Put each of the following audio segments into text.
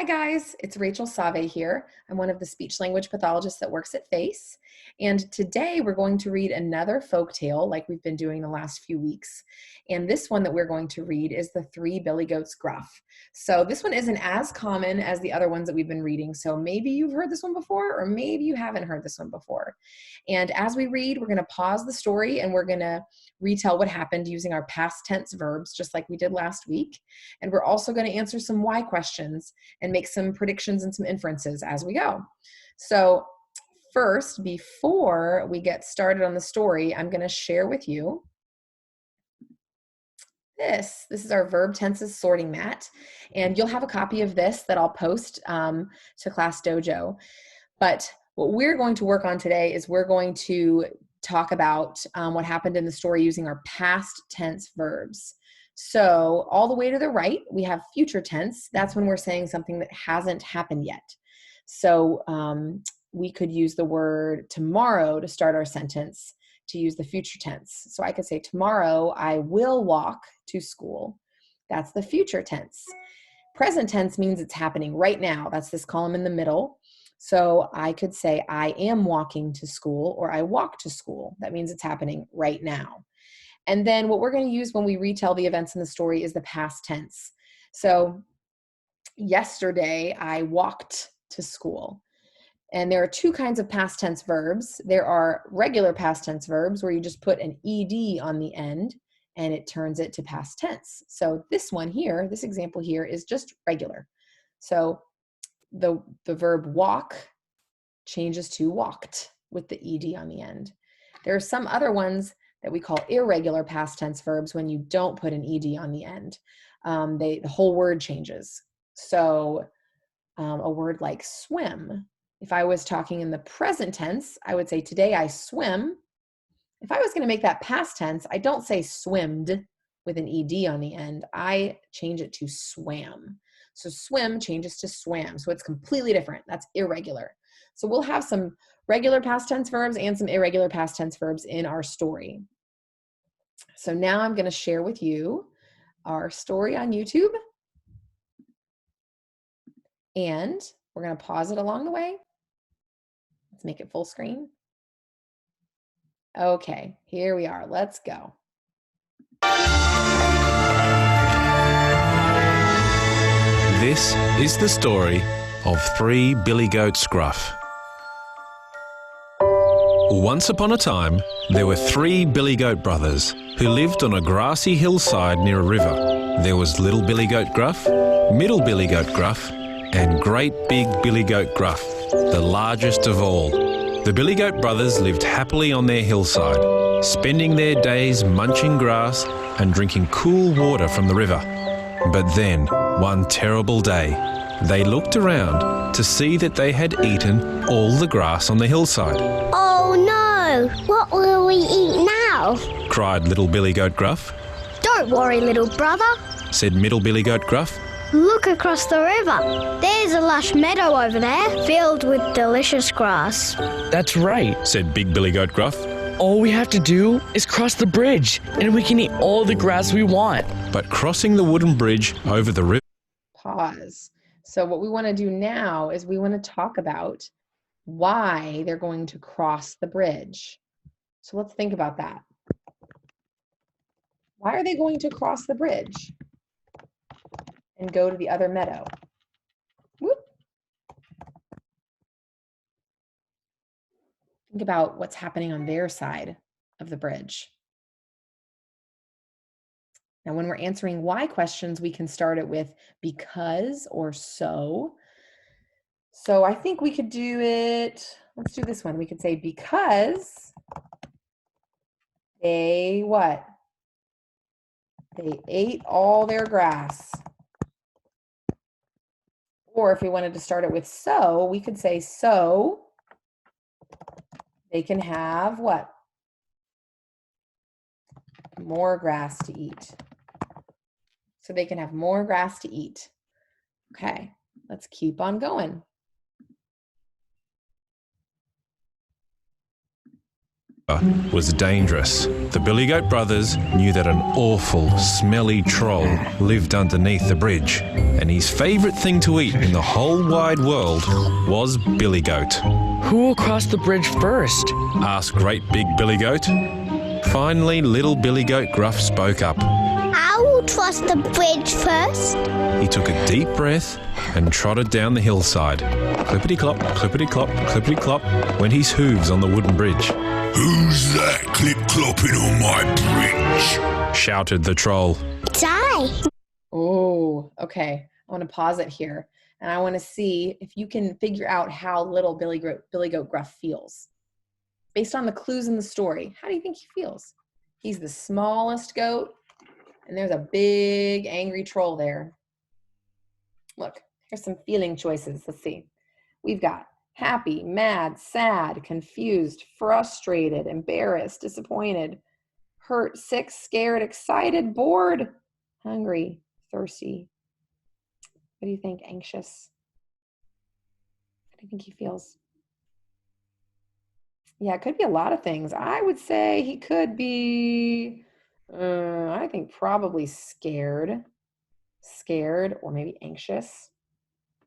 Hi guys, it's Rachel Save here. I'm one of the speech language pathologists that works at FACE. And today we're going to read another folk tale like we've been doing the last few weeks. And this one that we're going to read is The Three Billy Goats Gruff. So this one isn't as common as the other ones that we've been reading. So maybe you've heard this one before, or maybe you haven't heard this one before. And as we read, we're going to pause the story and we're going to retell what happened using our past tense verbs, just like we did last week. And we're also going to answer some why questions and make some predictions and some inferences as we go. So first, before we get started on the story, I'm going to share with you this. This is our verb tenses sorting mat, and you'll have a copy of this that I'll post to Class Dojo. But what we're going to work on today is we're going to talk about what happened in the story using our past tense verbs. So all the way to the right, we have future tense. That's when we're saying something that hasn't happened yet. So we could use the word tomorrow to start our sentence to use the future tense. So I could say, tomorrow I will walk to school. That's the future tense. Present tense means it's happening right now. That's this column in the middle. So I could say, I am walking to school, or I walk to school. That means it's happening right now. And then what we're going to use when we retell the events in the story is the past tense. So yesterday I walked to school. And there are two kinds of past tense verbs. There are regular past tense verbs where you just put an ed on the end and it turns it to past tense. So this one here, this example here is just regular. So the verb walk changes to walked with the ed on the end. There are some other ones that we call irregular past tense verbs when you don't put an ed on the end. The whole word changes. So a word like swim, if I was talking in the present tense, I would say, today I swim. If I was going to make that past tense, I don't say swimmed with an ed on the end. I change it to swam. So swim changes to swam. So it's completely different. That's irregular. So we'll have some regular past tense verbs and some irregular past tense verbs in our story. So now I'm going to share with you our story on YouTube. And we're going to pause it along the way. Let's make it full screen. Okay, here we are. Let's go. This is the story of Three Billy Goats Gruff. Once upon a time, there were three Billy Goat brothers who lived on a grassy hillside near a river. There was Little Billy Goat Gruff, Middle Billy Goat Gruff, and Great Big Billy Goat Gruff, the largest of all. The Billy Goat brothers lived happily on their hillside, spending their days munching grass and drinking cool water from the river. But then, one terrible day, they looked around to see that they had eaten all the grass on the hillside. Oh no! What will we eat now? Cried Little Billy Goat Gruff. Don't worry, little brother. Said Middle Billy Goat Gruff. Look across the river. There's a lush meadow over there, filled with delicious grass. That's right, Said Big Billy Goat Gruff. all we have to do is cross the bridge and we can eat all the grass we want. But crossing the wooden bridge over the river. Pause. So what we want to do now is we want to talk about why they're going to cross the bridge. So let's think about that. Why are they going to cross the bridge and go to the other meadow? Whoop. Think about what's happening on their side of the bridge. Now, when we're answering why questions, we can start it with because or so. So I think we could do it, let's do this one. We could say because they what? They ate all their grass. Or if we wanted to start it with so, we could say so they can have what? More grass to eat. So they can have more grass to eat. Okay, let's keep on going. was dangerous. The Billy Goat Brothers knew that an awful, smelly troll lived underneath the bridge, and his favourite thing to eat in the whole wide world was Billy Goat. Who will cross the bridge first? Asked Great Big Billy Goat. Finally, Little Billy Goat Gruff spoke up. I will cross the bridge first. He took a deep breath and trotted down the hillside. Clippity-clop, clippity-clop, clippity-clop went his hooves on the wooden bridge. Who's that clip-clopping on my bridge? Shouted the troll. It's I. Oh, okay. I want to pause it here. And I want to see if you can figure out how little Billy Goat Gruff feels. Based on the clues in the story, how do you think he feels? He's the smallest goat, and there's a big angry troll there. Look, here's some feeling choices. Let's see. We've got happy, mad, sad, confused, frustrated, embarrassed, disappointed, hurt, sick, scared, excited, bored, hungry, thirsty. What do you think? Anxious? How do you think he feels? Yeah, it could be a lot of things. I would say he could be, I think probably scared or maybe anxious.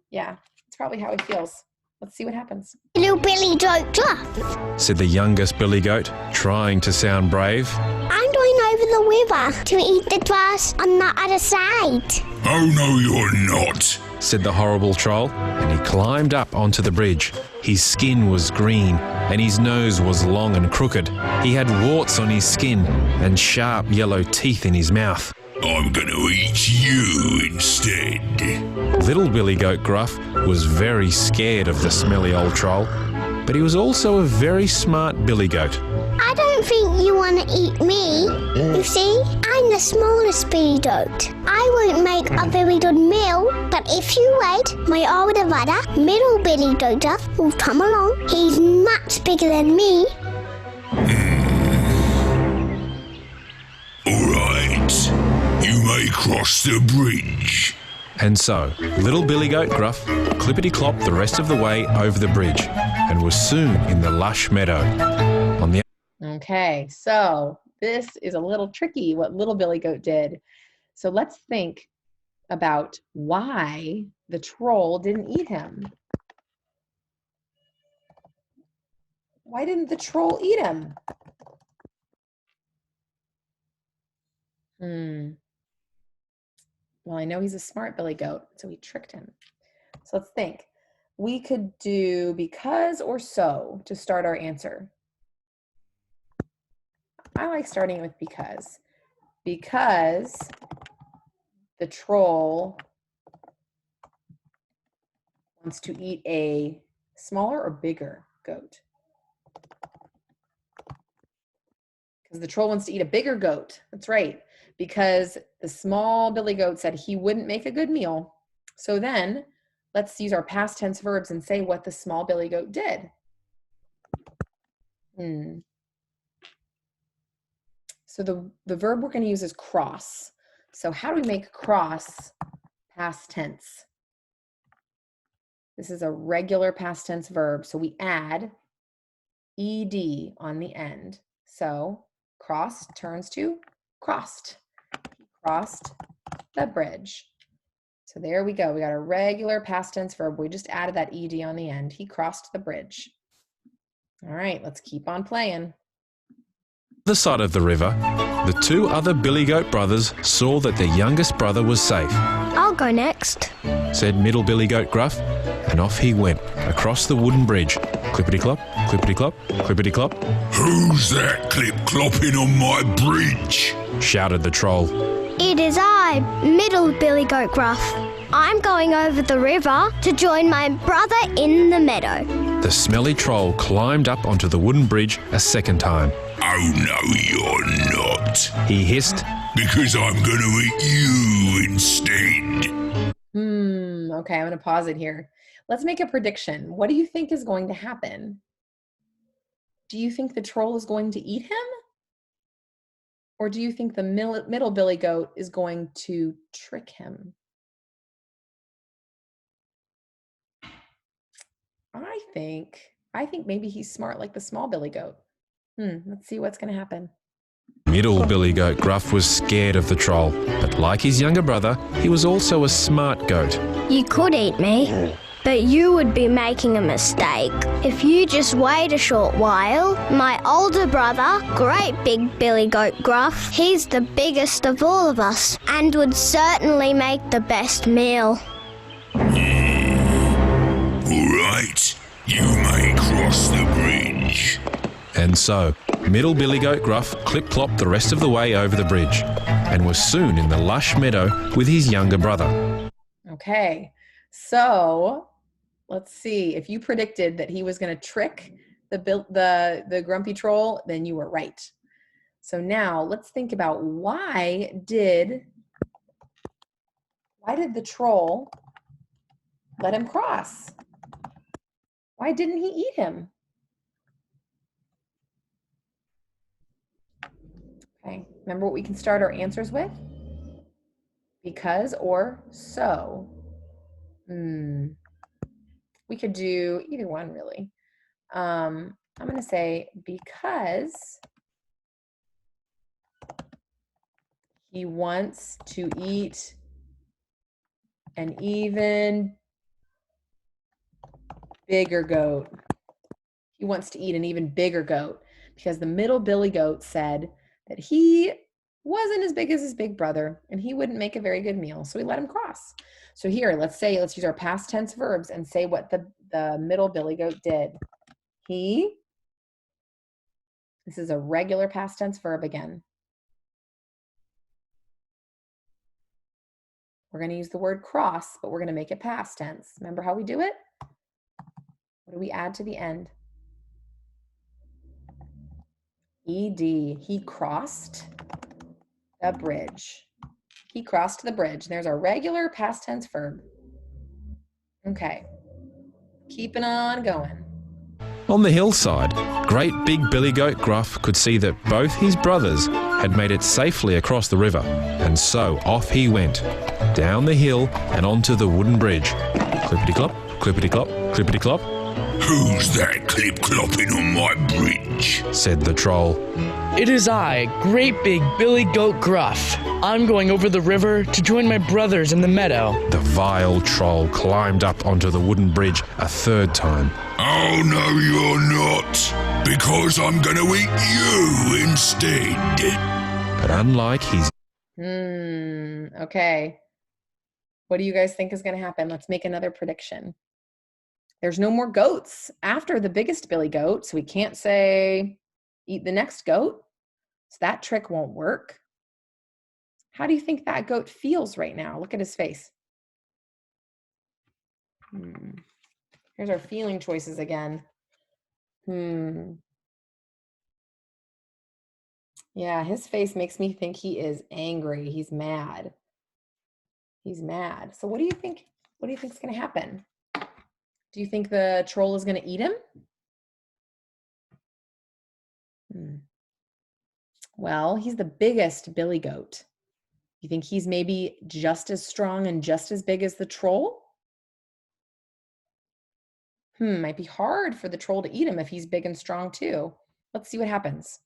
Yeah, it's probably how he feels. Let's see what happens. Little Billy Goat Gruff. Said the youngest Billy Goat, trying to sound brave. I'm going over the river to eat the grass on the other side. Oh, no, you're not. Said the horrible troll, and he climbed up onto the bridge. His skin was green, and his nose was long and crooked. He had warts on his skin and sharp yellow teeth in his mouth. I'm going to eat you instead. Little Billy Goat Gruff was very scared of the smelly old troll, but he was also a very smart Billy Goat. I don't think you want to eat me. You see, I'm the smallest Billy Goat. I won't make a very good meal, but if you wait, my older brother, Middle Billy Goat Gruff, will come along. He's much bigger than me. All right, you may cross the bridge. And so, little Billy Goat Gruff clippity-clopped the rest of the way over the bridge and was soon in the lush meadow. On the Okay, so this is a little tricky what little Billy Goat did. So let's think about why the troll didn't eat him. Why didn't the troll eat him? Well, I know he's a smart Billy Goat, so he tricked him. So let's think. We could do because or so to start our answer. I like starting with because. Because the troll wants to eat a smaller or bigger goat. Because the troll wants to eat a bigger goat. That's right. Because the small Billy Goat said he wouldn't make a good meal. So then let's use our past tense verbs and say what the small Billy Goat did. So the verb we're going to use is cross. So how do we make cross past tense? This is a regular past tense verb. So we add ed on the end. So cross turns to crossed. He crossed the bridge. So there we go. We got a regular past tense verb. We just added that ed on the end. He crossed the bridge. All right, let's keep on playing. other side of the river, the two other Billy Goat brothers saw that their youngest brother was safe. I'll go next. Said Middle Billy Goat Gruff, and off he went across the wooden bridge. Clippity-clop, clippity-clop, clippity-clop. Who's that clip-clopping on my bridge? Shouted the troll. It is I, Middle Billy Goat Gruff. I'm going over the river to join my brother in the meadow. The smelly troll climbed up onto the wooden bridge a second time. Oh, no, you're not. He hissed. Because I'm going to eat you instead. Okay, I'm going to pause it here. Let's make a prediction. What do you think is going to happen? Do you think the troll is going to eat him? Or do you think the middle Billy Goat is going to trick him? I think maybe he's smart like the small Billy Goat. Let's see what's going to happen. Middle billy goat Gruff was scared of the troll, but like his younger brother, he was also a smart goat. You could eat me, but you would be making a mistake. If you just wait a short while, my older brother, great big billy goat Gruff, he's the biggest of all of us and would certainly make the best meal. All right, you may cross the bridge. And so, middle billy goat Gruff clip-clopped the rest of the way over the bridge and was soon in the lush meadow with his younger brother. Okay, so let's see. If you predicted that he was going to trick the grumpy troll, then you were right. So now let's think about why did the troll let him cross? Why didn't he eat him? Okay, remember what we can start our answers with? Because or so. We could do either one, really. I'm going to say because he wants to eat an even bigger goat. He wants to eat an even bigger goat because the middle billy goat said that he wasn't as big as his big brother and he wouldn't make a very good meal, so we let him cross. So here, let's use our past tense verbs and say what the middle billy goat did. This is a regular past tense verb again. We're going to use the word cross, but we're going to make it past tense. Remember how we do it? What do we add to the end? ED. He crossed the bridge. He crossed the bridge. There's our regular past tense verb. Okay. Keeping on going. On the hillside, great big billy goat Gruff could see that both his brothers had made it safely across the river, and so off he went, down the hill and onto the wooden bridge. Clippity-clop, clippity-clop, clippity-clop. Who's that clip-clopping on my bridge? Said the troll. It is I, great big billy goat Gruff. I'm going over the river to join my brothers in the meadow. The vile troll climbed up onto the wooden bridge a third time. Oh, no, you're not, because I'm going to eat you instead. But unlike his... Okay. What do you guys think is going to happen? Let's make another prediction. There's no more goats after the biggest billy goat, so we can't say eat the next goat. So that trick won't work. How do you think that goat feels right now? Look at his face. Here's our feeling choices again. Yeah, his face makes me think he is angry. He's mad. He's mad. So what do you think? What do you think is going to happen? Do you think the troll is going to eat him? Well, he's the biggest billy goat. You think he's maybe just as strong and just as big as the troll? Might be hard for the troll to eat him if he's big and strong too. Let's see what happens.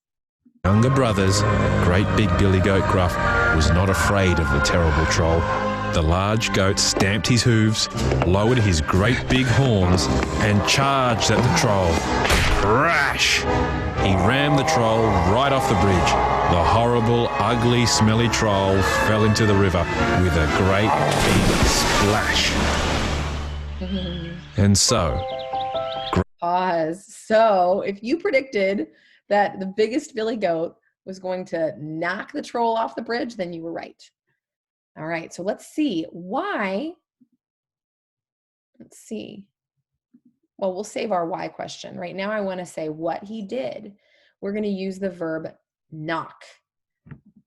Younger brothers, great big billy goat Gruff, was not afraid of the terrible troll. The large goat stamped his hooves, lowered his great big horns, and charged at the troll. Crash! He rammed the troll right off the bridge. The horrible, ugly, smelly troll fell into the river with a great big splash. And so... Pause. So if you predicted that the biggest billy goat was going to knock the troll off the bridge, then you were right. All right, so let's see why. Let's see. Well, we'll save our why question. Right now I want to say what he did. We're going to use the verb knock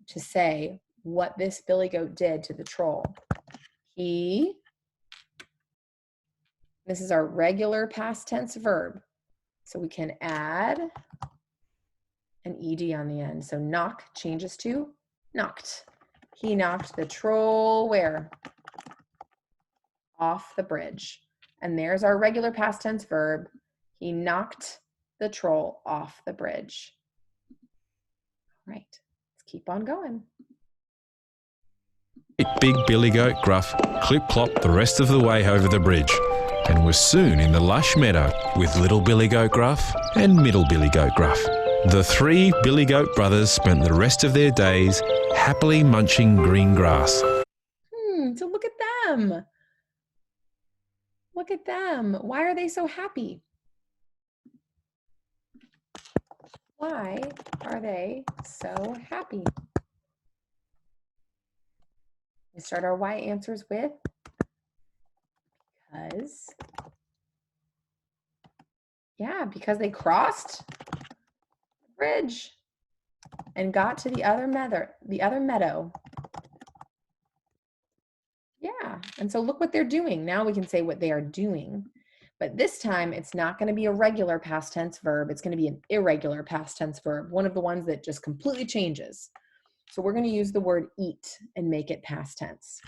to say what this billy goat did to the troll. This is our regular past tense verb. So we can add an ed on the end. So knock changes to knocked. He knocked the troll where? Off the bridge. And there's our regular past tense verb. He knocked the troll off the bridge. right, let's keep on going. Big Billy Goat Gruff clip-clopped the rest of the way over the bridge and was soon in the lush meadow with Little Billy Goat Gruff and Middle Billy Goat Gruff. The three Billy Goat brothers spent the rest of their days happily munching green grass. So look at them. Look at them. Why are they so happy? Why are they so happy? We start our why answers with because. Yeah, because they crossed the bridge and got to the other meadow. Yeah, and so look what they're doing. Now we can say what they are doing. But this time, it's not going to be a regular past tense verb. It's going to be an irregular past tense verb, one of the ones that just completely changes. So we're going to use the word eat and make it past tense.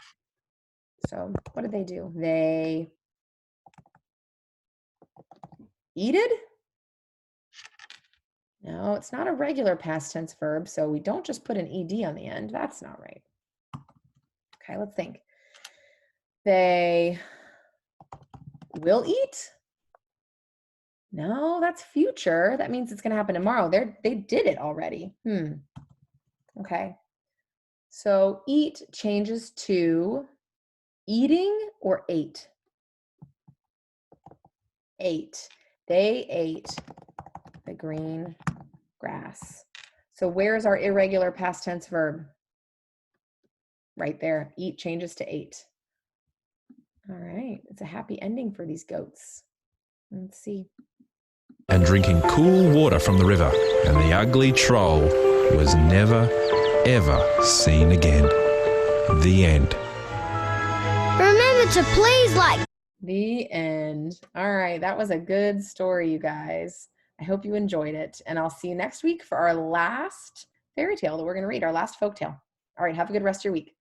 So what did they do? They eated? No, it's not a regular past tense verb, so we don't just put an ed on the end. That's not right. Okay, let's think. They will eat? No, that's future. That means it's going to happen tomorrow. They did it already. Okay. So eat changes to eating or ate. Ate. They ate the green grass. So where's our irregular past tense verb? Right there. Eat changes to ate. All right. It's a happy ending for these goats. Let's see. And drinking cool water from the river, and the ugly troll was never, ever seen again. The end. Remember to please like. The end. All right. That was a good story, you guys. I hope you enjoyed it. And I'll see you next week for our last fairy tale that we're going to read, our last folk tale. All right. Have a good rest of your week.